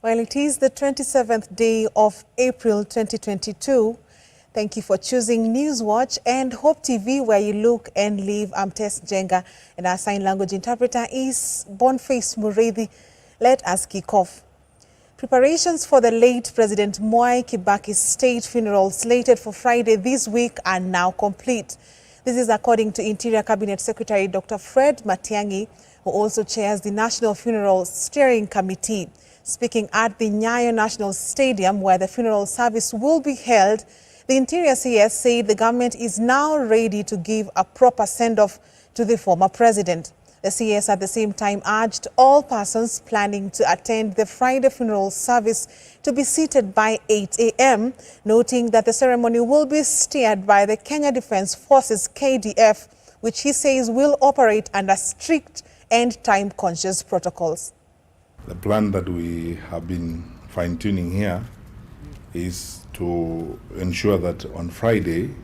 Well, it is the 27th day of April 2022. Thank you for choosing Newswatch and Hope TV, where you look and live. I'm Tess Jenga, and our sign language interpreter is Boniface Muredi. Let us kick off. Preparations for the late President Mwai Kibaki's state funeral, slated for Friday this week, are now complete. This is according to Interior Cabinet Secretary Dr. Fred Matiang'i, who also chairs the National Funeral Steering Committee. Speaking at the Nyayo National Stadium, where the funeral service will be held, the Interior CS said the government is now ready to give a proper send-off to the former president. The CS at the same time urged all persons planning to attend the Friday funeral service to be seated by 8 a.m., noting that the ceremony will be steered by the Kenya Defence Forces KDF, which he says will operate under strict and time-conscious protocols. The plan that we have been fine-tuning here is to ensure that on Friday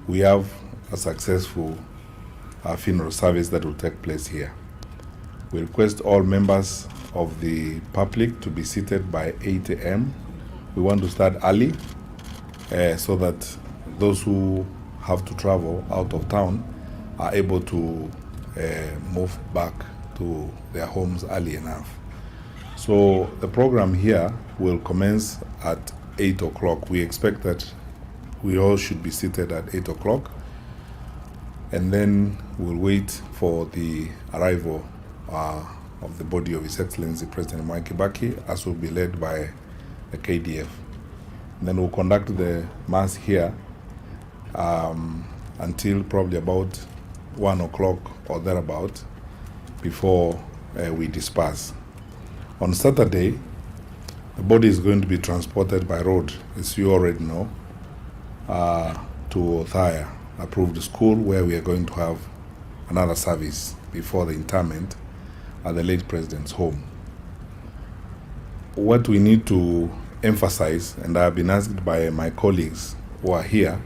we have a successful funeral service that will take place here. We request all members of the public to be seated by 8 a.m. We want to start early so that those who have to travel out of town are able to move back to their homes early enough. So the program here will commence at 8 o'clock. We expect that we all should be seated at 8 o'clock, and then we'll wait for the arrival of the body of His Excellency President Mwai Kibaki, as will be led by the KDF. And then we'll conduct the mass here until probably about 1 o'clock or thereabout before we disperse. On Saturday, the body is going to be transported by road, as you already know, to Othaya approved school, where we are going to have another service before the interment at the late president's home. What we need to emphasize, and I have been asked by my colleagues who are here,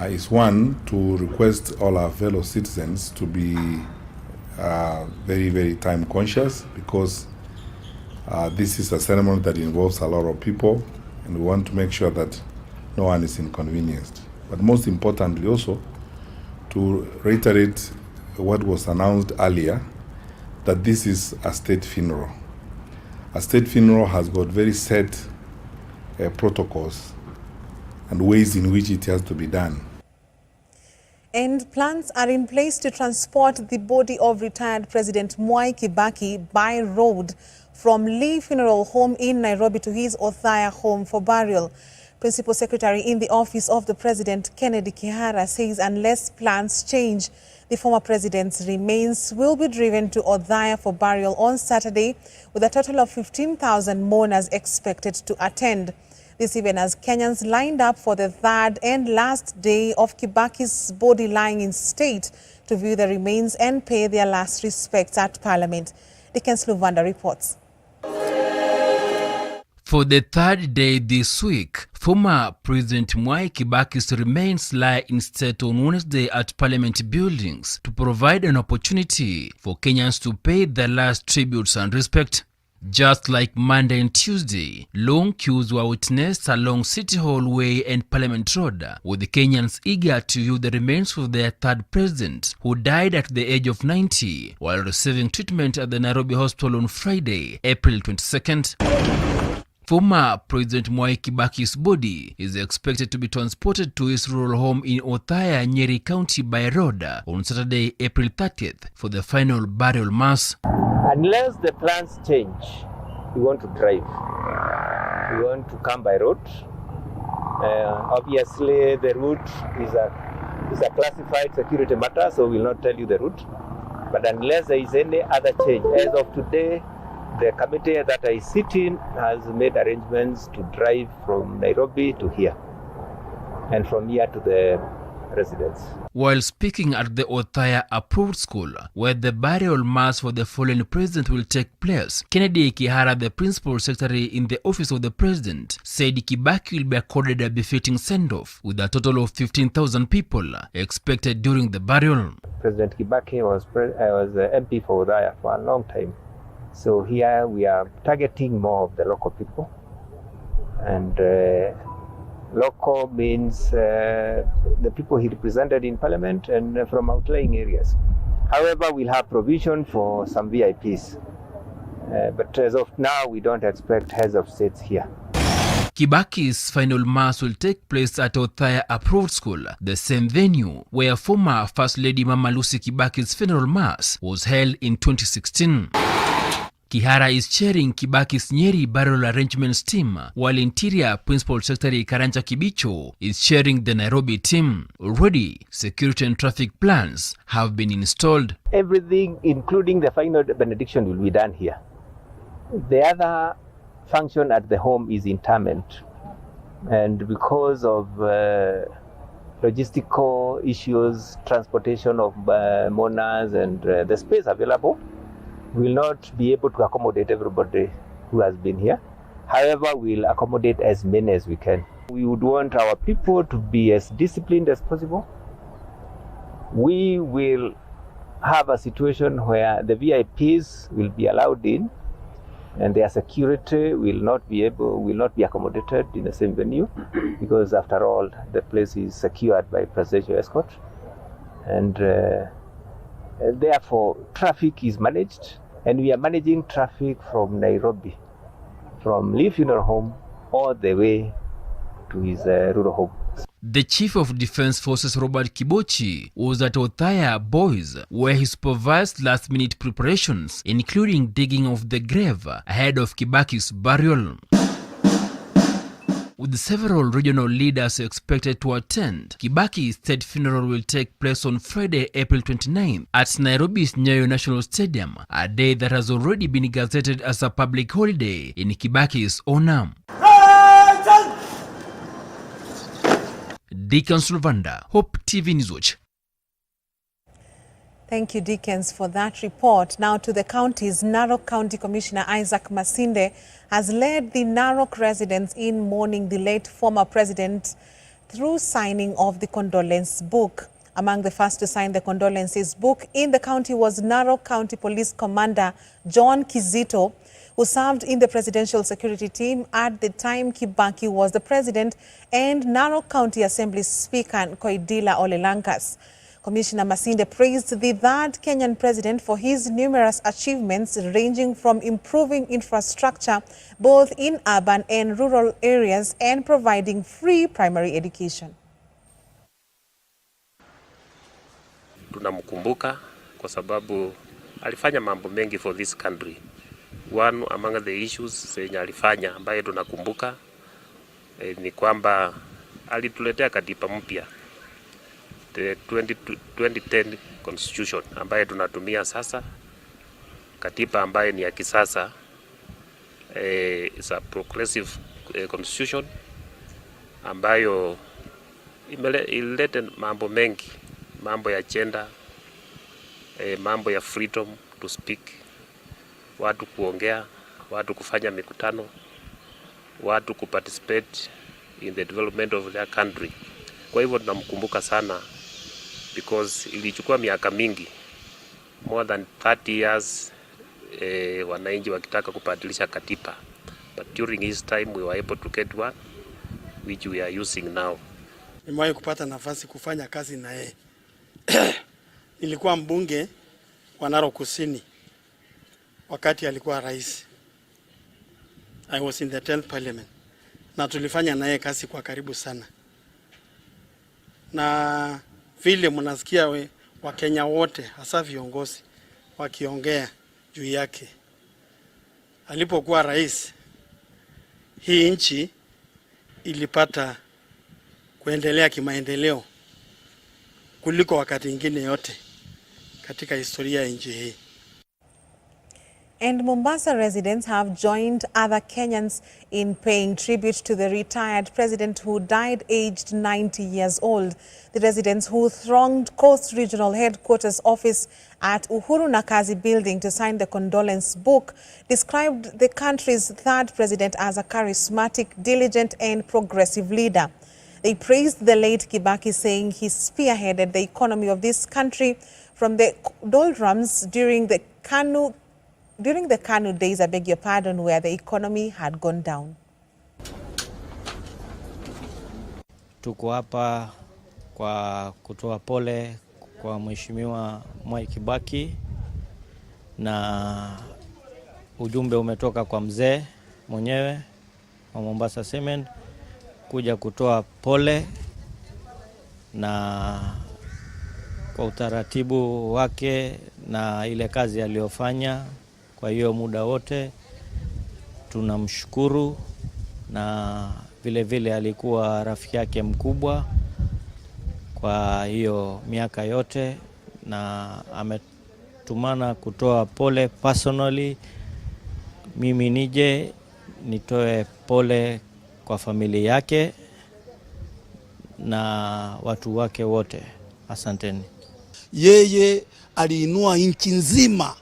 is one, to request all our fellow citizens to be very, very time conscious, because this is a ceremony that involves a lot of people, and we want to make sure that no one is inconvenienced. But most importantly also, to reiterate what was announced earlier, that this is a state funeral. A state funeral has got very set protocols and ways in which it has to be done. And plans are in place to transport the body of retired President Mwai Kibaki by road from Lee Funeral Home in Nairobi to his Othaya home for burial. Principal Secretary in the Office of the President, Kennedy Kihara, says unless plans change, the former president's remains will be driven to Othaya for burial on Saturday, with a total of 15,000 mourners expected to attend. This even as Kenyans lined up for the third and last day of Kibaki's body lying in state to view the remains and pay their last respects at Parliament. Dickens Luvanda reports. For the third day this week, former President Mwai Kibaki's remains lie in state on Wednesday at Parliament buildings to provide an opportunity for Kenyans to pay their last tributes and respect. Just like Monday and Tuesday, long queues were witnessed along City Hall Way and Parliament Road, with the Kenyans eager to view the remains of their third president, who died at the age of 90 while receiving treatment at the Nairobi Hospital on Friday, April 22nd. Former President Mwai Kibaki's body is expected to be transported to his rural home in Othaya, Nyeri County by road on Saturday, April 30th for the final burial mass. Unless the plans change, we want to drive. We want to come by road. Obviously, the route is a classified security matter, so we will not tell you the route. But unless there is any other change, as of today, the committee that I sit in has made arrangements to drive from Nairobi to here, and from here to the residence. While speaking at the Othaya approved school, where the burial mass for the fallen president will take place, Kennedy Kihara, the principal secretary in the office of the president, said Kibaki will be accorded a befitting send-off, with a total of 15,000 people expected during the burial. President Kibaki was MP for Othaya for a long time. So here we are targeting more of the local people, and local means the people he represented in parliament and from outlying areas. However, we'll have provision for some VIPs, but as of now, we don't expect heads of states here. Kibaki's final mass will take place at Othaya Approved School, the same venue where former First Lady Mama Lucy Kibaki's funeral mass was held in 2016. Kihara is chairing Kibaki's Nyeri burial arrangements team, while Interior Principal Secretary Karanja Kibicho is chairing the Nairobi team. Already, security and traffic plans have been installed. Everything, including the final benediction, will be done here. The other function at the home is interment, and because of logistical issues, transportation of mourners and the space available, we will not be able to accommodate everybody who has been here. However, we'll accommodate as many as we can. We would want our people to be as disciplined as possible. We will have a situation where the VIPs will be allowed in, and their security will not be accommodated in the same venue, because after all, the place is secured by presidential escort, and therefore traffic is managed, and we are managing traffic from Nairobi, from Lee Funeral Home all the way to his rural home. The Chief of Defense Forces Robert Kibochi was at Othaya Boys, where he supervised last-minute preparations, including digging of the grave ahead of Kibaki's burial. With several regional leaders expected to attend, Kibaki's state funeral will take place on Friday, April 29th at Nairobi's Nyayo National Stadium, a day that has already been gazetted as a public holiday in Kibaki's honor. Dickens Luvanda, Hope TV Newswatch. Thank you, Dickens, for that report. Now to the counties. Narok County Commissioner Isaac Masinde has led the Narok residents in mourning the late former president through signing of the condolence book. Among the first to sign the condolences book in the county was Narok County Police Commander John Kizito, who served in the presidential security team at the time Kibaki was the president, and Narok County Assembly Speaker Koidila Olelankas. Commissioner Masinde praised the third Kenyan president for his numerous achievements, ranging from improving infrastructure both in urban and rural areas and providing free primary education. Tunamkumbuka kwa sababu alifanya mambo mengi for this country. One among the issues zenye alifanya ambaye tunakumbuka ni kwamba alituletea katiba mpya, the 2010 constitution ambaye tunatumia sasa, katiba ambaye ni ya kisasa, is a progressive constitution ambayo ilete mambo mengi, mambo ya gender, mambo ya freedom to speak, watu kuongea, watu kufanya mikutano, watu kuparticipate in the development of their country. Kwa hivyo tunamkumbuka sana because ilichukua miaka mingi, more than 30 years, wananchi wakitaka kubadilisha katiba, but during his time we were able to get one which we are using now. Nimewahi kupata nafasi kufanya kazi na yeye. Nilikuwa mbunge wa Narok Kusini wakati alikuwa rais. I was in the 10th parliament. Na tulifanya naye kazi kwa karibu sana. Na vile mnasikia Wakenya wote hasa viongozi wakiongea juu yake. Alipokuwa rais, hii nchi ilipata kuendelea kimaendeleo kuliko wakati mwingine yote katika historia ya nchi hii. And Mombasa residents have joined other Kenyans in paying tribute to the retired president who died aged 90 years old. The residents who thronged Coast Regional Headquarters office at Uhuru Nakazi building to sign the condolence book described the country's third president as a charismatic, diligent and progressive leader. They praised the late Kibaki, saying he spearheaded the economy of this country from the doldrums during the KANU during the KANU days, I beg your pardon, where the economy had gone down. Tuko hapa kwa kutoa pole kwa Mheshimiwa Mwai Kibaki, na ujumbe umetoka kwa mzee mwenyewe wa Mombasa Cement kuja kutoa pole, na kwa utaratibu wake na ile kazi aliyofanya kwa hiyo muda wote tunamshukuru, na vile vile alikuwa rafiki yake mkubwa kwa hiyo miaka yote, na ametumana kutoa pole personally. Mimi nije nitoe pole kwa familia yake na watu wake wote. Asanteni. Yeye aliinua nchi nzima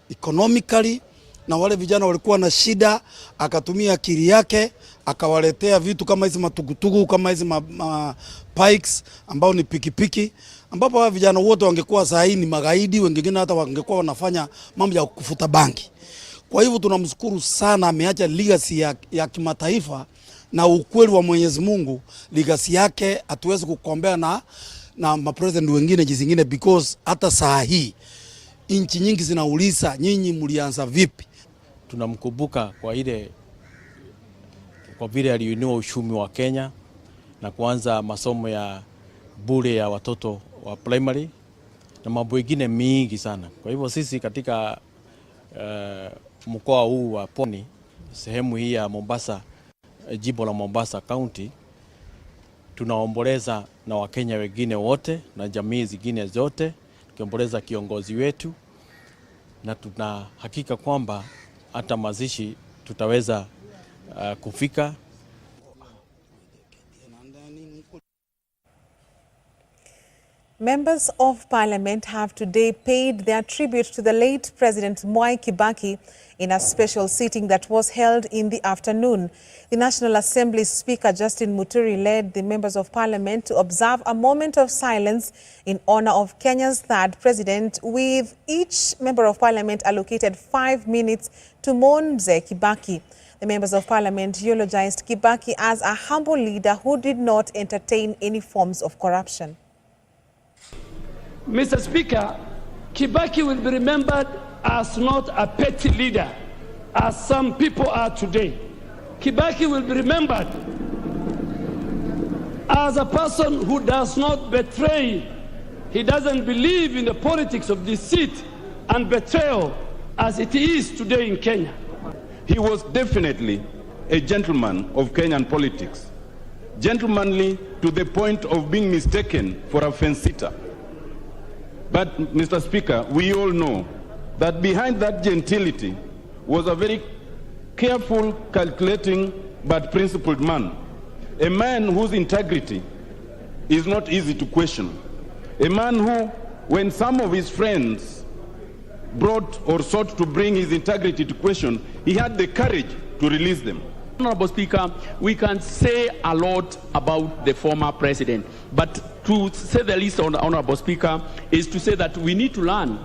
economically, na wale vijana walikuwa na shida, akatumia akili yake akawaletea vitu kama hizi matugutugu, kama hizi pikes ambao ni pikipiki, ambapo wale vijana wote wangekuwa saa hii ni magaidi, wengine hata wangekuwa wanafanya mambo ya kufuta bangi. Kwa hivyo tunamshukuru sana, ameacha legacy ya kimataifa, na ukweli wa Mwenyezi Mungu legacy yake hatuwezi kukombea na mapresident wengine zingine, because hata saa hii nchi nyingi zinauliza nyinyi mlianza vipi. Tunamkumbuka kwa vile aliinua uchumi wa Kenya na kuanza masomo ya bure ya watoto wa primary na mambo mengine mingi sana. Kwa hivyo sisi katika mkoa huu wa Pwani, sehemu hii ya Mombasa, jimbo la Mombasa County, tunaomboleza na Wakenya wengine wote na jamii zingine zote, tukiomboleza kiongozi wetu, na tuna hakika kwamba hata mazishi tutaweza kufika. Members of Parliament have today paid their tribute to the late President Mwai Kibaki in a special sitting that was held in the afternoon. The National Assembly Speaker Justin Muturi led the members of Parliament to observe a moment of silence in honor of Kenya's third president, with each member of Parliament allocated 5 minutes to mourn Mzee Kibaki. The members of Parliament eulogized Kibaki as a humble leader who did not entertain any forms of corruption. Mr. Speaker, Kibaki will be remembered as not a petty leader, as some people are today. Kibaki will be remembered as a person who does not betray. He doesn't believe in the politics of deceit and betrayal as it is today in Kenya. He was definitely a gentleman of Kenyan politics, gentlemanly to the point of being mistaken for a fence-sitter. But, Mr. Speaker, we all know that behind that gentility was a very careful, calculating, but principled man. A man whose integrity is not easy to question. A man who, when some of his friends brought or sought to bring his integrity to question, he had the courage to release them. Honorable Speaker, we can say a lot about the former president, but to say the least, Honorable Speaker, is to say that we need to learn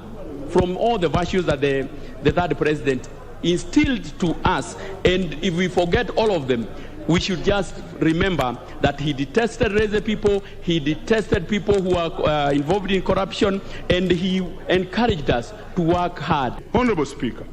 from all the virtues that the third president instilled to us, and if we forget all of them, we should just remember that he detested lazy people, he detested people who are involved in corruption, and he encouraged us to work hard. Honorable Speaker,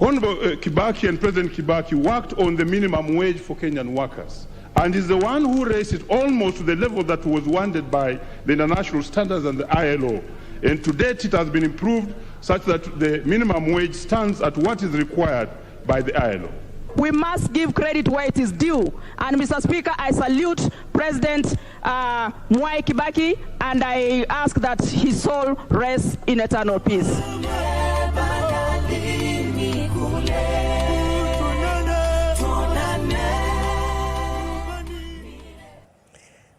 Honorable Kibaki and President Kibaki worked on the minimum wage for Kenyan workers, and is the one who raised it almost to the level that was wanted by the international standards and the ILO. And to date, it has been improved such that the minimum wage stands at what is required by the ILO. We must give credit where it is due. And Mr. Speaker, I salute President Mwai Kibaki, and I ask that his soul rests in eternal peace.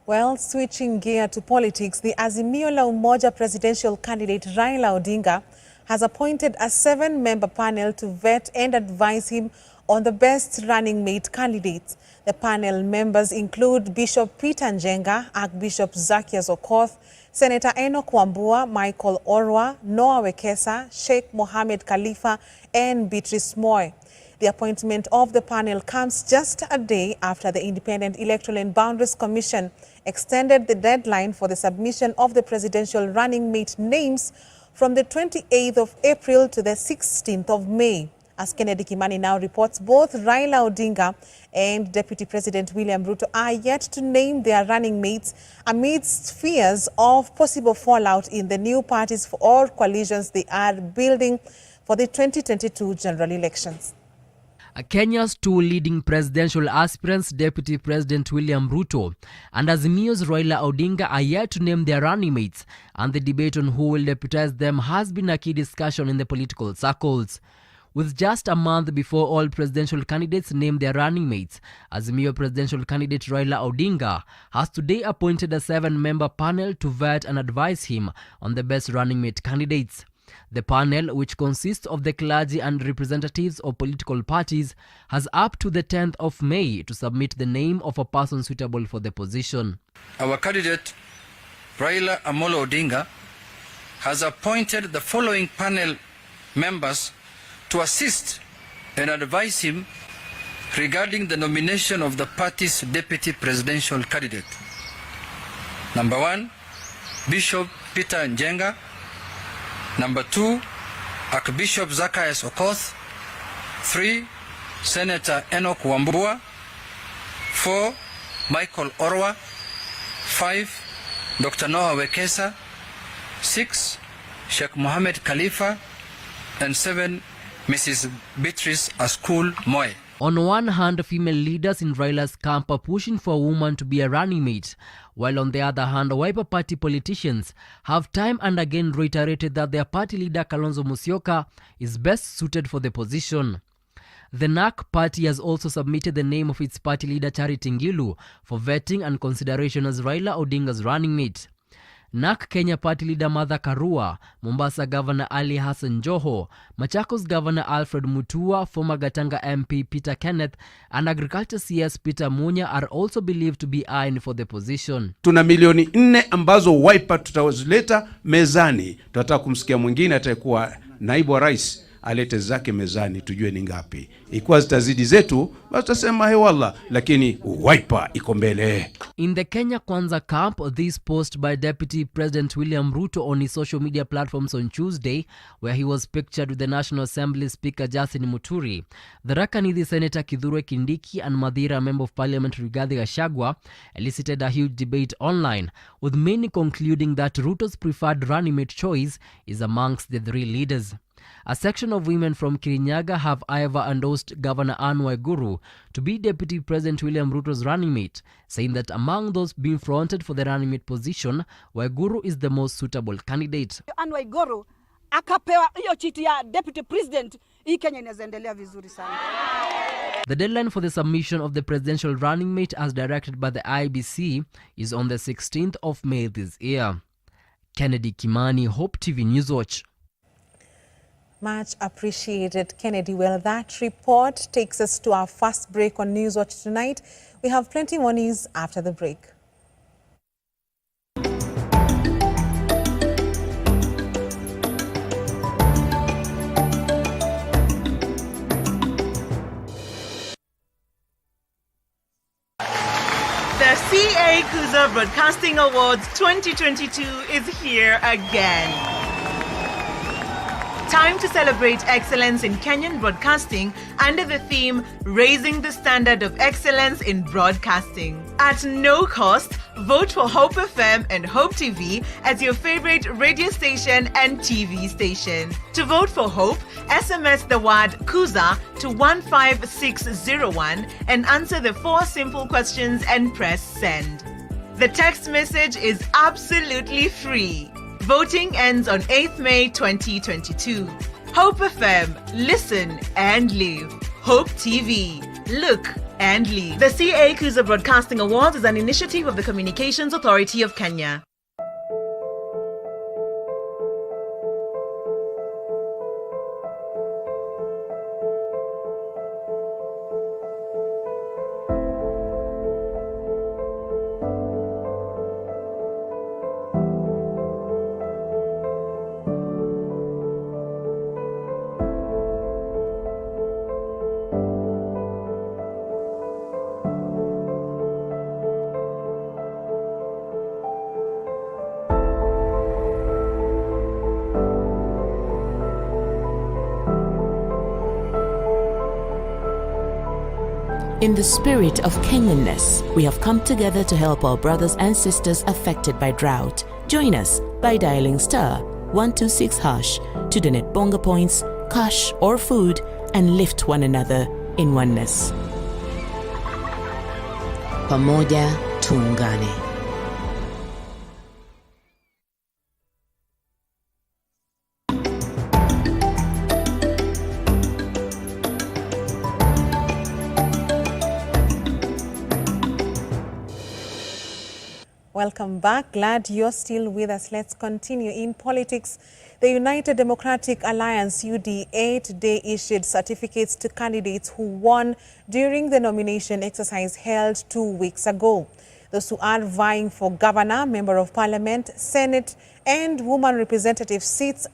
Well, switching gear to politics, the Azimio la Umoja presidential candidate Raila Odinga has appointed a 7-member panel to vet and advise him on the best running mate candidates. The panel members include Bishop Peter Njenga, Archbishop Zacchaeus Okoth, Senator Enoch Wambua, Michael Orwa, Noah Wekesa, Sheikh Mohammed Khalifa, and Beatrice Moy. The appointment of the panel comes just a day after the Independent Electoral and Boundaries Commission extended the deadline for the submission of the presidential running mate names from the 28th of April to the 16th of May. As Kennedy Kimani now reports, both Raila Odinga and Deputy President William Ruto are yet to name their running mates amidst fears of possible fallout in the new parties or coalitions they are building for the 2022 general elections. Kenya's two leading presidential aspirants, Deputy President William Ruto and Azimio's Raila Odinga, are yet to name their running mates, and the debate on who will deputize them has been a key discussion in the political circles. With just a month before all presidential candidates name their running mates, Azimio presidential candidate Raila Odinga has today appointed a 7-member panel to vet and advise him on the best running mate candidates. The panel, which consists of the clergy and representatives of political parties, has up to the 10th of May to submit the name of a person suitable for the position. Our candidate, Raila Amolo Odinga, has appointed the following panel members to assist and advise him regarding the nomination of the party's deputy presidential candidate. Number 1, Bishop Peter Njenga. Number 2, Archbishop Zacchaeus Okoth. 3, Senator Enoch Wambua. 4, Michael Orwa. 5, Dr. Noah Wekesa. 6, Sheikh Mohammed Khalifa. And 7, Mrs. Beatrice Moy. On one hand, female leaders in Raila's camp are pushing for a woman to be a running mate, while on the other hand, Wiper Party politicians have time and again reiterated that their party leader Kalonzo Musyoka is best suited for the position. The NARC party has also submitted the name of its party leader Charity Ngilu for vetting and consideration as Raila Odinga's running mate. NARC Kenya party leader Martha Karua, Mombasa Governor Ali Hassan Joho, Machakos Governor Alfred Mutua, former Gatanga MP Peter Kenneth, and Agriculture CS Peter Munya are also believed to be eyeing for the position. Tuna milioni 4 ambazo Wiper tutawazileta mezani. Tutataka kumsikia mwingine atakuwa naibu wa rais alete zake mezani tujue ni ngapi. Ikiwa zitazidi zetu, basi tutasema hewala, lakini Wiper iko mbele. In the Kenya Kwanza camp, this post by Deputy President William Ruto on his social media platforms on Tuesday, where he was pictured with the National Assembly Speaker Justin Muturi, the Rakanithi Senator Kithure Kindiki and Madhira Member of Parliament Rigathi Gachagua, elicited a huge debate online, with many concluding that Ruto's preferred running mate choice is amongst the 3 leaders. A section of women from Kirinyaga have however endorsed Governor Anne Waiguru to be Deputy President William Ruto's running mate, saying that among those being fronted for the running mate position, Waiguru is the most suitable candidate. Anne Waiguru akapewa hiyo chiti ya Deputy President, hii Kenya inaendelea vizuri sana. The deadline for the submission of the presidential running mate as directed by the IBC is on the 16th of May this year. Kennedy Kimani, Hope TV Newswatch. Much appreciated, Kennedy. Well, that report takes us to our first break on Newswatch tonight. We have plenty more news after the break. The CA Kuza Broadcasting Awards 2022 is here again. Time to celebrate excellence in Kenyan broadcasting under the theme Raising the Standard of Excellence in Broadcasting. At no cost, vote for Hope FM and Hope TV as your favorite radio station and TV station. To vote for Hope, SMS the word Kuza to 15601 and answer the 4 simple questions and press send. The text message is absolutely free. Voting ends on 8th May 2022. Hope FM, listen and live. Hope TV, look and live. The CA Kuza Broadcasting Awards is an initiative of the Communications Authority of Kenya. In the spirit of Kenyanness, we have come together to help our brothers and sisters affected by drought. Join us by dialing *126# to donate bonga points, cash or food, and lift one another in oneness. Pamoja tuungane. Welcome back. Glad you're still with us. Let's continue. In politics, the United Democratic Alliance UDA today issued certificates to candidates who won during the nomination exercise held 2 weeks ago. Those who are vying for governor, member of parliament, senate, and woman representative seats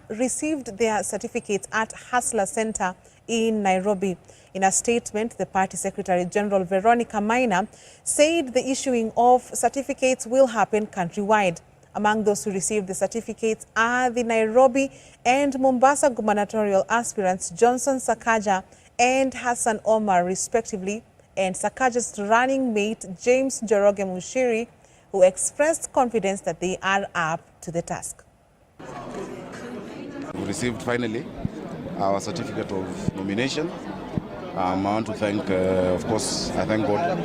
received their certificates at Hustler Center in Nairobi. In a statement, the party Secretary General Veronica Maina said the issuing of certificates will happen countrywide. Among those who received the certificates are the Nairobi and Mombasa gubernatorial aspirants Johnson Sakaja and Hassan Omar, respectively, and Sakaja's running mate James Njoroge Mushiri, who expressed confidence that they are up to the task. We received finally our certificate of nomination. I want to thank, of course, I thank God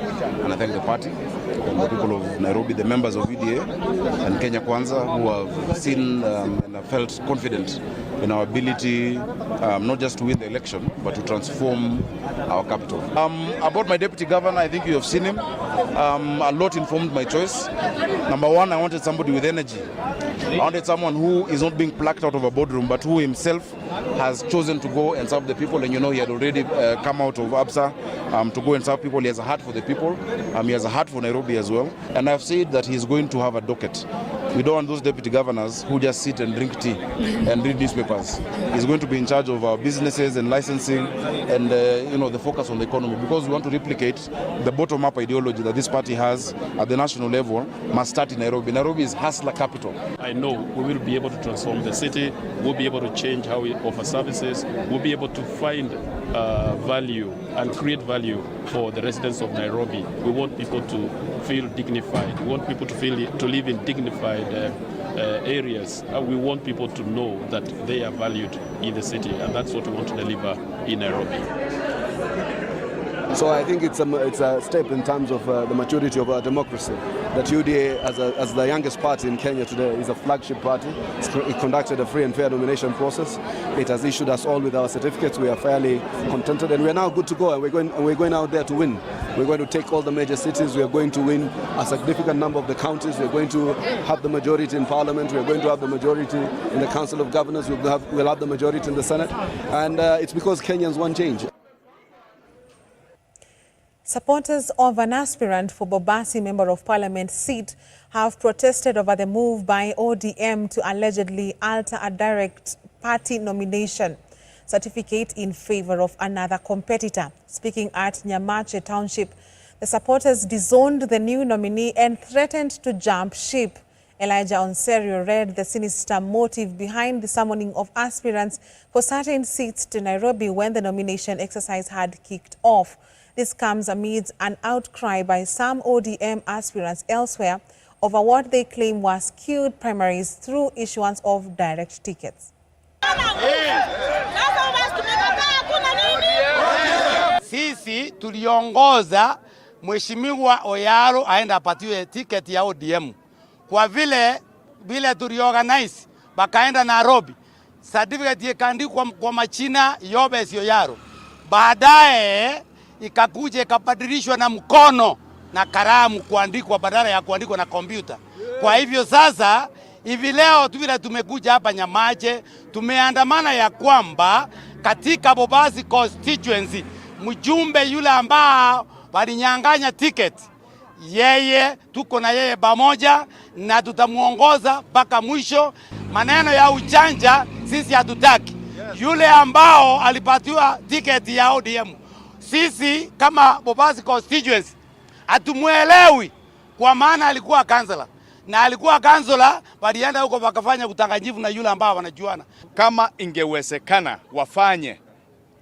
and I thank the party and the people of Nairobi, the members of UDA and Kenya Kwanza, who have seen and have felt confident in our ability not just to win the election, but to transform our capital. About my deputy governor, I think you have seen him. A lot informed my choice. Number one, I wanted somebody with energy. I wanted someone who is not being plucked out of a boardroom, but who himself has chosen to go and serve the people. And you know, he had already come out of ABSA to go and serve people. He has a heart for the people. He has a heart for Nairobi as well. And I've said that he's going to have a docket. We don't want those deputy governors who just sit and drink tea and read newspapers. He's going to be in charge of our businesses and licensing and the focus on the economy, because we want to replicate the bottom-up ideology that this party has at the national level must start in Nairobi. Nairobi is hustler capital. I know we will be able to transform the city. We'll be able to change how we offer services. We'll be able to find value and create value for the residents of Nairobi. We want people to feel dignified. We want people to live in dignified areas. We want people to know that they are valued in the city, and that's what we want to deliver in Nairobi. So I think it's a step in terms of the maturity of our democracy. That UDA, as the youngest party in Kenya today, is a flagship party. It conducted a free and fair nomination process. It has issued us all with our certificates. We are fairly contented, and we are now good to go. And we're going out there to win. We're going to take all the major cities. We are going to win a significant number of the counties. We're going to have the majority in Parliament. We're going to have the majority in the Council of Governors. We'll have the majority in the Senate, and it's because Kenyans want change. Supporters of an aspirant for Bobasi Member of Parliament seat have protested over the move by ODM to allegedly alter a direct party nomination certificate in favor of another competitor. Speaking at Nyamache Township, the supporters disowned the new nominee and threatened to jump ship. Elijah Onserio read the sinister motive behind the summoning of aspirants for certain seats to Nairobi when the nomination exercise had kicked off. This comes amid an outcry by some ODM aspirants elsewhere over what they claim were skewed primaries through issuance of direct tickets. Sisi tuliongoza Mheshimiwa Oyaro aenda apatiwe tiketi ya ODM. Kwa vile tuliorganize bakaenda Nairobi, certificate ikaandikwa kwa machina Yobe sio Oyaro. Baadaye ikakuja ikabadilishwa na mkono na kalamu kuandikwa badala ya kuandikwa na kompyuta. Kwa hivyo sasa hivi leo tu vile tumekuja hapa Nyamache, tumeandamana ya kwamba katika Bobasi constituency mjumbe yule ambao walinyang'anya ticket, yeye tuko na yeye pamoja na tutamuongoza mpaka mwisho. Maneno ya uchanja sisi hatutaki. Yule ambao alipatiwa ticket ya ODM, sisi kama Bobasi constituency hatumuelewi, kwa maana alikuwa kansela na alikuwa kansela walienda huko wakafanya utanganyifu na yule ambao wanajuana. Kama ingewezekana wafanye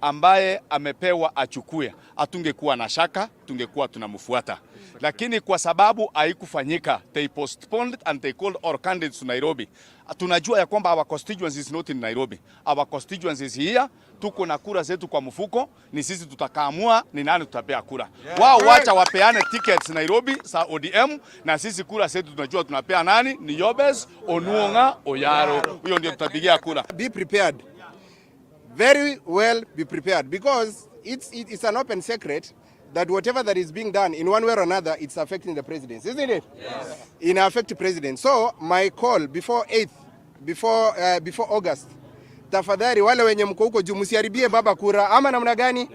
ambaye amepewa achukue, hatungekuwa na shaka, tungekuwa tunamfuata. Lakini kwa sababu haikufanyika, they postponed and they called our candidates to Nairobi. Tunajua ya kwamba our constituency is not in Nairobi. Our constituency is here. Tuko na kura zetu kwa mfuko, ni sisi tutakaamua ni nani tutapea kura. Wao wacha wapeane tickets Nairobi sa ODM, na sisi kura zetu tunajua tunapea nani, ni Yobes, Onuonga, Oyaro. Huyo ndio tutapigia kura. Be prepared. Very well be prepared, because it's an open secret that whatever that is being done in one way or another, it's affecting the presidency, isn't it? Yes. It affects the president. So my call before 8th, before August, tafadhali wale wenye mko huko juu msiharibie baba kura ama namna gani?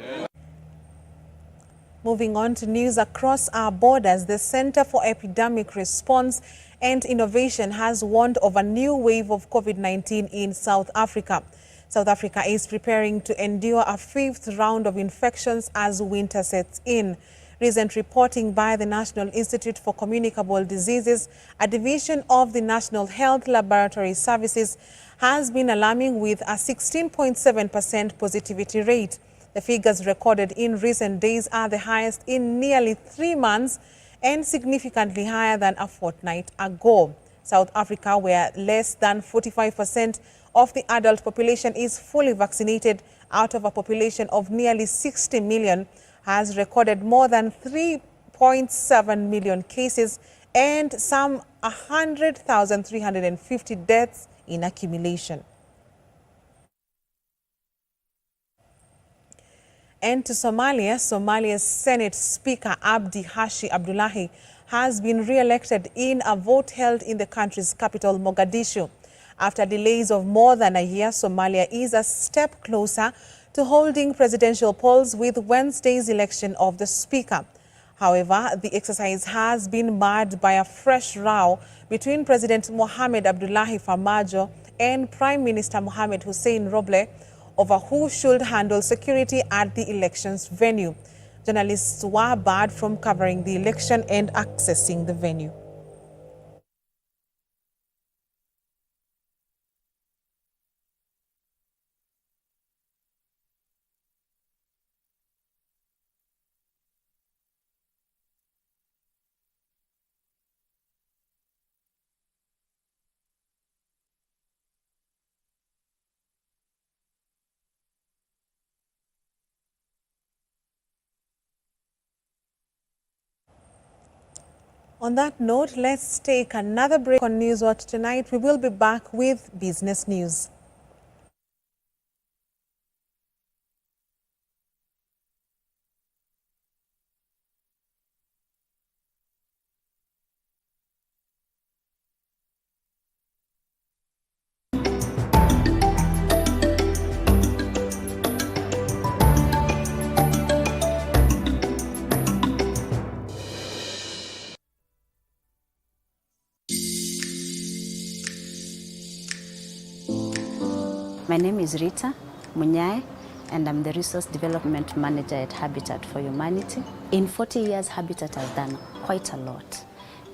Moving on to news across our borders, the Center for Epidemic Response and Innovation has warned of a new wave of COVID-19 in South Africa. South Africa is preparing to endure a 5th round of infections as winter sets in. Recent reporting by the National Institute for Communicable Diseases, a division of the National Health Laboratory Services, has been alarming, with a 16.7% positivity rate. The figures recorded in recent days are the highest in nearly 3 months and significantly higher than a fortnight ago. South Africa, where less than 45% of the adult population is fully vaccinated out of a population of nearly 60 million, has recorded more than 3.7 million cases and some 100,350 deaths in accumulation. And to Somalia, Somalia's Senate Speaker Abdi Hashi Abdullahi has been re-elected in a vote held in the country's capital, Mogadishu. After delays of more than a year, Somalia is a step closer to holding presidential polls with Wednesday's election of the Speaker. However, the exercise has been marred by a fresh row between President Mohamed Abdullahi Farmajo and Prime Minister Mohamed Hussein Roble over who should handle security at the election's venue. Journalists were barred from covering the election and accessing the venue. On that note, let's take another break on Newswatch tonight. We will be back with business news. My name is Rita Munyai, and I'm the Resource Development Manager at Habitat for Humanity. In 40 years, Habitat has done quite a lot.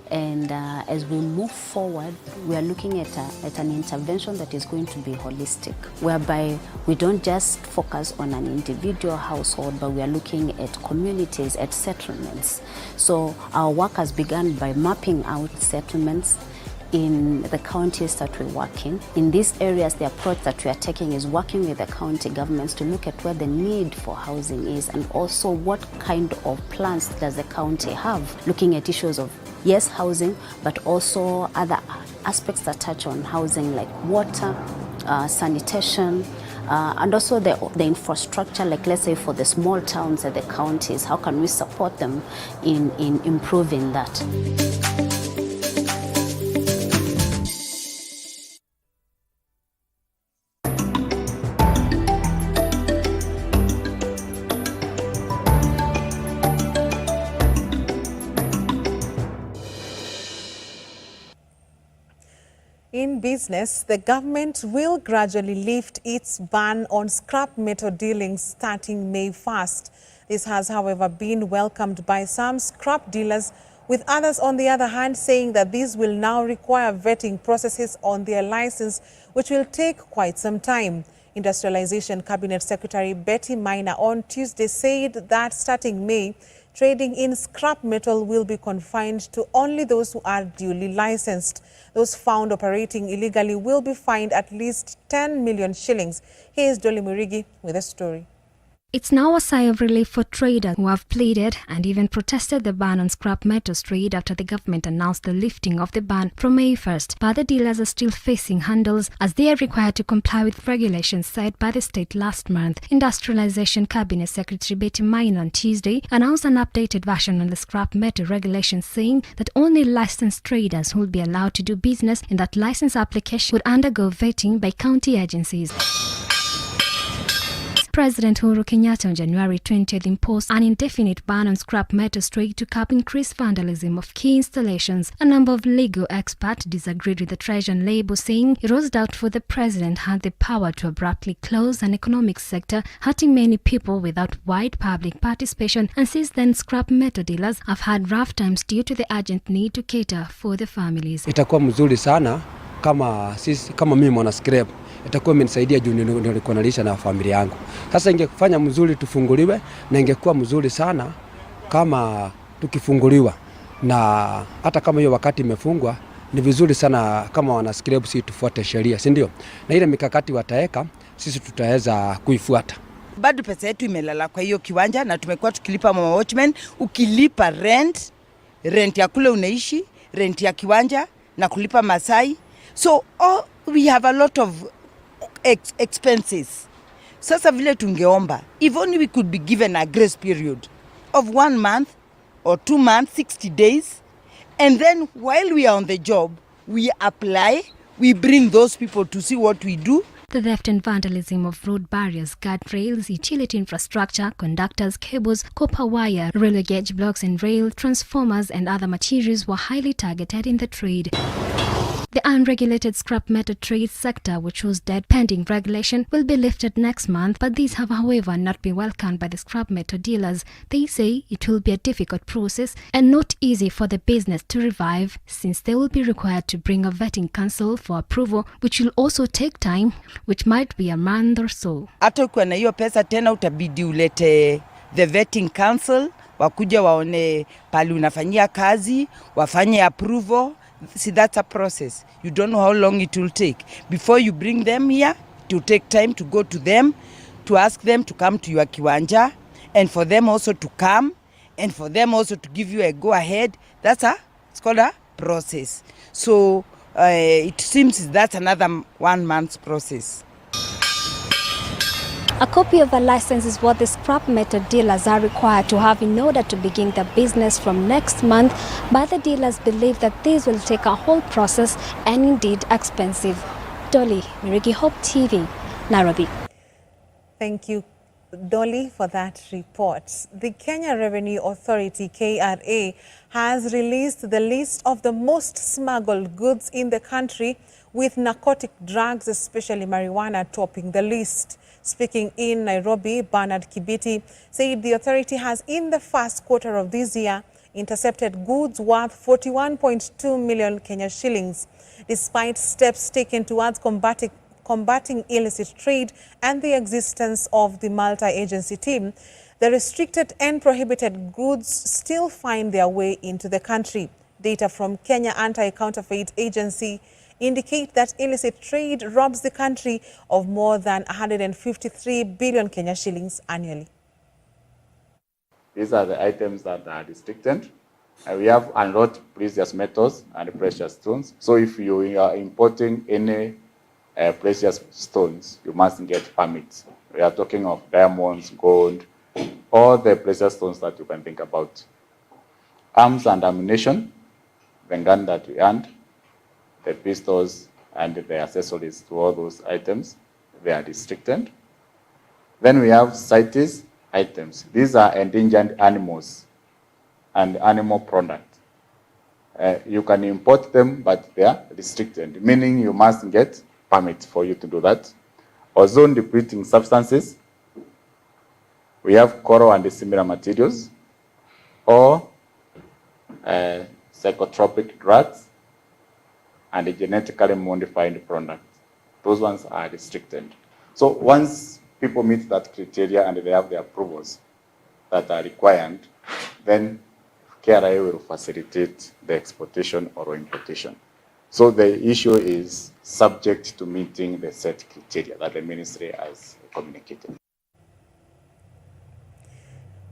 And as we move forward, we are looking at an intervention that is going to be holistic, whereby we don't just focus on an individual household, but we are looking at communities, at settlements. So our work has begun by mapping out settlements in the counties that we work in. In these areas, the approach that we are taking is working with the county governments to look at where the need for housing is, and also what kind of plans does the county have, looking at issues of, yes, housing, but also other aspects that touch on housing, like water, sanitation, and also the infrastructure, like let's say for the small towns and the counties, how can we support them in improving that? In business, the government will gradually lift its ban on scrap metal dealings starting May 1st. This has, however, been welcomed by some scrap dealers, with others, on the other hand, saying that these will now require vetting processes on their license, which will take quite some time. Industrialization Cabinet Secretary Betty Maina on Tuesday said that starting May, trading in scrap metal will be confined to only those who are duly licensed. Those found operating illegally will be fined at least 10 million shillings. Here's Dolly Murigi with a story. It's now a sigh of relief for traders who have pleaded and even protested the ban on scrap metals trade after the government announced the lifting of the ban from May 1st. But the dealers are still facing hurdles as they are required to comply with regulations set by the state last month. Industrialization Cabinet Secretary Betty Maina on Tuesday announced an updated version on the scrap metal regulations, saying that only licensed traders will be allowed to do business and that license application would undergo vetting by county agencies. President Uhuru Kenyatta on January 20th imposed an indefinite ban on scrap metals trade to curb increased vandalism of key installations. A number of legal experts disagreed with the Treasury and Labour, saying it was doubtful the president had the power to abruptly close an economic sector, hurting many people without wide public participation. And since then, scrap metal dealers have had rough times due to the urgent need to cater for the families. Itakuwa mzuri sana kama mimi mwana scrap. Itakuwa imenisaidia juu nilikuwa nalisha na familia yangu. Sasa ingefanya mzuri tufunguliwe na ingekuwa mzuri sana kama tukifunguliwa. Na hata kama hiyo wakati imefungwa ni vizuri sana kama wana scrap sisi tufuate sheria, si ndio? Na ile mikakati wataeka sisi tutaweza kuifuata. Bado pesa yetu imelala kwa hiyo kiwanja na tumekuwa tukilipa mama watchman, ukilipa rent ya kule unaishi, rent ya kiwanja na kulipa Masai. So we have a lot of expenses. Sasa vile tungeomba, if only we could be given a grace period of 1 month or 2 months, 60 days, and then while we are on the job, we apply, we bring those people to see what we do. The theft and vandalism of road barriers, guardrails, utility infrastructure, conductors, cables, copper wire, railway gauge blocks and rail, transformers and other materials were highly targeted in the trade. The unregulated scrap metal trade sector, which was dead pending regulation, will be lifted next month, but these have, however, not been welcomed by the scrap metal dealers. They say it will be a difficult process and not easy for the business to revive, since they will be required to bring a vetting council for approval, which will also take time, which might be a month or so. Hata ukiwa na hiyo pesa tena utabidi ulete the vetting council, wakuja waone pali unafanyia kazi, wafanye approval. See, that's a process. You don't know how long it will take. Before you bring them here, it will take time to go to them, to ask them to come to your kiwanja, and for them also to come, and for them also to give you a go-ahead. It's called a process. So it seems that's another 1 month's process. A copy of a license is what the scrap metal dealers are required to have in order to begin their business from next month, but the dealers believe that this will take a whole process and indeed expensive. Dolly Murigi, Hope TV, Nairobi. Thank you, Dolly, for that report. The Kenya Revenue Authority, KRA, has released the list of the most smuggled goods in the country, with narcotic drugs, especially marijuana, topping the list. Speaking in Nairobi, Bernard Kibiti said the authority has, in the first quarter of this year, intercepted goods worth 41.2 million Kenya shillings. Despite steps taken towards combating illicit trade and the existence of the multi-agency team, the restricted and prohibited goods still find their way into the country. Data from Kenya Anti-Counterfeit Agency indicate that illicit trade robs the country of more than 153 billion Kenya shillings annually. These are the items that are restricted. We have unwrought precious metals and precious stones. So if you are importing any precious stones, you must get permits. We are talking of diamonds, gold, all the precious stones that you can think about. Arms and ammunition, the gun that we earned, the pistols and the accessories to all those items, they are restricted. Then we have CITES items. These are endangered animals and animal products. You can import them, but they are restricted, meaning you must get permits for you to do that. Ozone depleting substances. We have coral and similar materials, or psychotropic drugs, and a genetically modified product. Those ones are restricted. So once people meet that criteria and they have the approvals that are required, then KRA will facilitate the exportation or importation. So the issue is subject to meeting the set criteria that the ministry has communicated.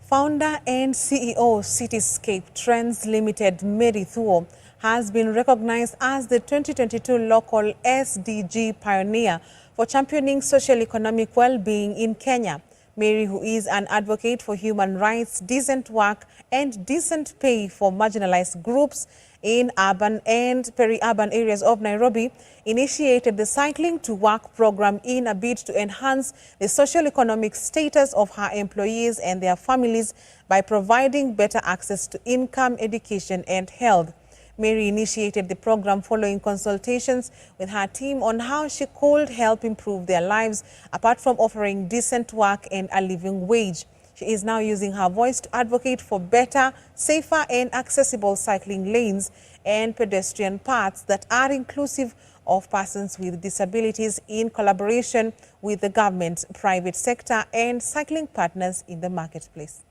Founder and CEO Cityscape Trends Limited, Mary Thuo, has been recognized as the 2022 local SDG pioneer for championing socio-economic well-being in Kenya. Mary, who is an advocate for human rights, decent work, and decent pay for marginalized groups in urban and peri-urban areas of Nairobi, initiated the Cycling to Work program in a bid to enhance the socio-economic status of her employees and their families by providing better access to income, education, and health. Mary initiated the program following consultations with her team on how she could help improve their lives, apart from offering decent work and a living wage. She is now using her voice to advocate for better, safer, and accessible cycling lanes and pedestrian paths that are inclusive of persons with disabilities in collaboration with the government, private sector, and cycling partners in the marketplace.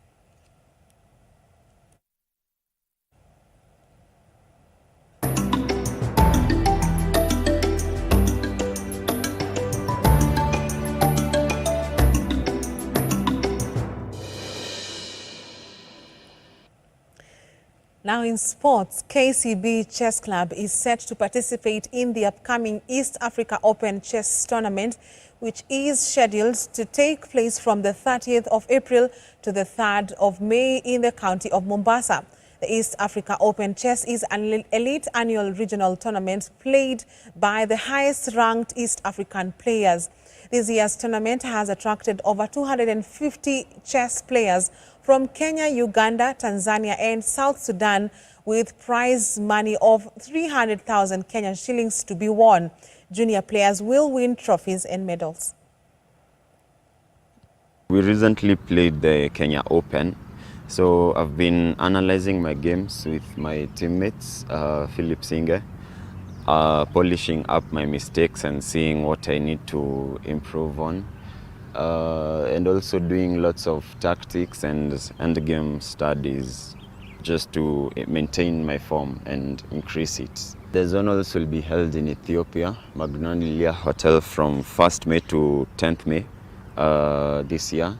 Now in sports, KCB Chess Club is set to participate in the upcoming East Africa Open Chess Tournament, which is scheduled to take place from the 30th of April to the 3rd of May in the county of Mombasa. The East Africa Open Chess is an elite annual regional tournament played by the highest-ranked East African players. This year's tournament has attracted over 250 chess players from Kenya, Uganda, Tanzania, and South Sudan, with prize money of 300,000 Kenyan shillings to be won. Junior players will win trophies and medals. We recently played the Kenya Open, so I've been analyzing my games with my teammates, Philip Singer, polishing up my mistakes and seeing what I need to improve on. And also doing lots of tactics and end-game studies just to maintain my form and increase it. The zonals will be held in Ethiopia, Magnolia Hotel, from 1st May to 10th May this year.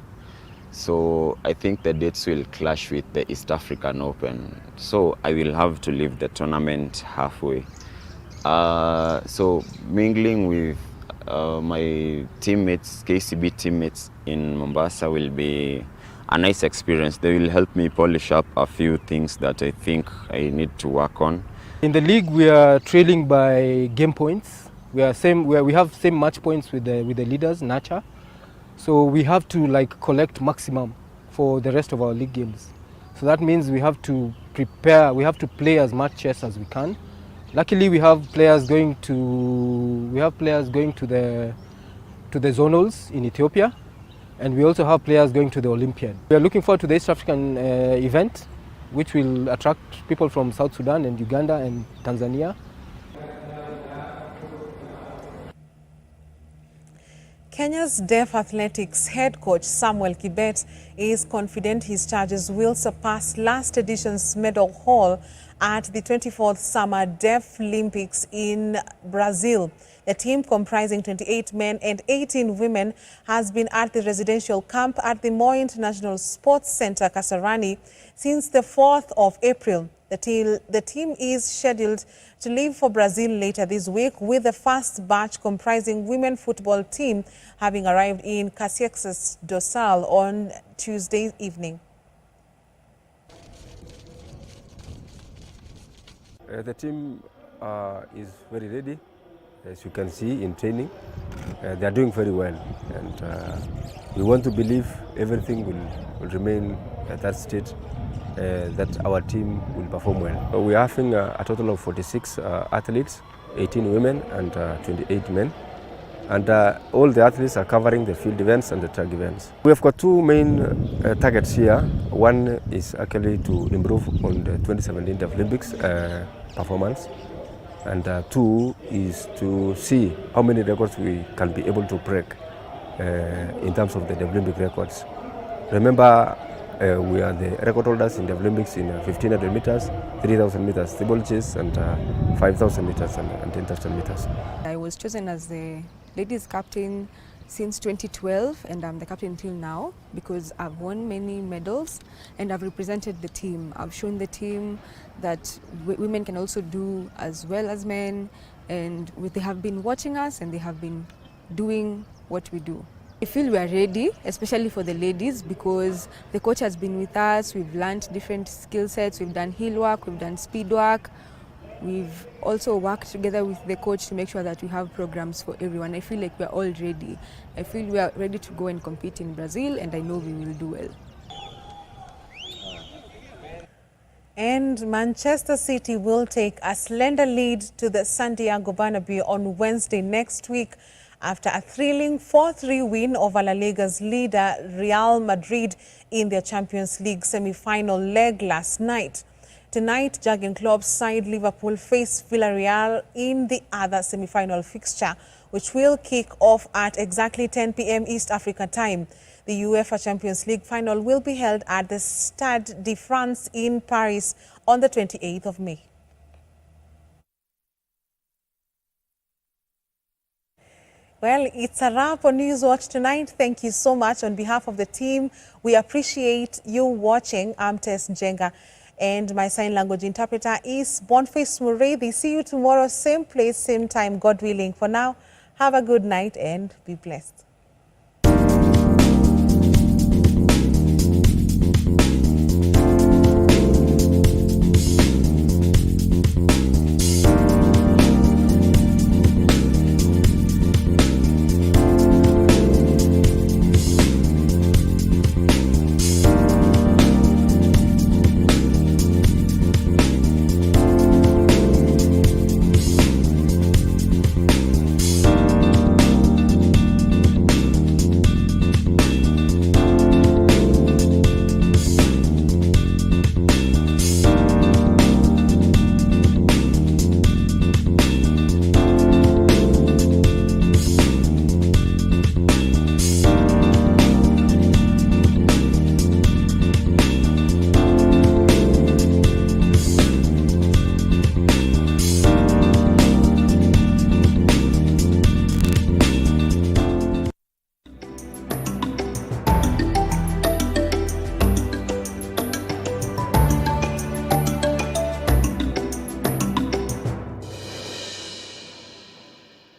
So I think the dates will clash with the East African Open. So I will have to leave the tournament halfway. So mingling with my teammates, KCB teammates in Mombasa, will be a nice experience. They will help me polish up a few things that I think I need to work on. In the league, we are trailing by game points. We have same match points with the leaders, Nacha. So we have to collect maximum for the rest of our league games. So that means we have to prepare. We have to play as much chess as we can. Luckily, we have players going to the zonals in Ethiopia, and we also have players going to the Olympiad. We are looking forward to the East African event, which will attract people from South Sudan and Uganda and Tanzania. Kenya's deaf athletics head coach Samuel Kibet is confident his charges will surpass last edition's medal haul at the 24th Summer Deaf Olympics in Brazil. The team, comprising 28 men and 18 women, has been at the residential camp at the Moi International Sports Center, Kasarani, since the 4th of April. The team is scheduled to leave for Brazil later this week, with the first batch comprising women football team having arrived in Caxias do Sul on Tuesday evening. The team is very ready, as you can see in training. They are doing very well, and we want to believe everything will remain at that state, that our team will perform well. We are having a total of 46 athletes, 18 women and 28 men. And all the athletes are covering the field events and the track events. We have got two main targets here. One is actually to improve on the 2017 Deaf Olympics performance. And two is to see how many records we can be able to break in terms of the Olympic records. Remember, we are the record holders in the Olympics in 1500 meters, 3000 meters steeplechase, and 5000 meters and 10,000 meters. I was chosen as the ladies captain since 2012, and I'm the captain till now because I've won many medals and I've represented the team. I've shown the team that women can also do as well as men, and they have been watching us and they have been doing what we do. I feel we are ready, especially for the ladies, because the coach has been with us. We've learned different skill sets. We've done hill work, we've done speed work. We've also worked together with the coach to make sure that we have programs for everyone. I feel like we're all ready. I feel we are ready to go and compete in Brazil, and I know we will do well. And Manchester City will take a slender lead to the Santiago Bernabeu on Wednesday next week after a thrilling 4-3 win over La Liga's leader Real Madrid in their Champions League semi-final leg last night. Tonight, Jurgen Klopp's side Liverpool face Villarreal in the other semi-final fixture, which will kick off at exactly 10 p.m. East Africa time. The UEFA Champions League final will be held at the Stade de France in Paris on the 28th of May. Well, it's a wrap on Newswatch tonight. Thank you so much on behalf of the team. We appreciate you watching. I'm Tess Njenga, and my sign language interpreter is Boniface Muredi. See you tomorrow, same place, same time, God willing. For now, have a good night and be blessed.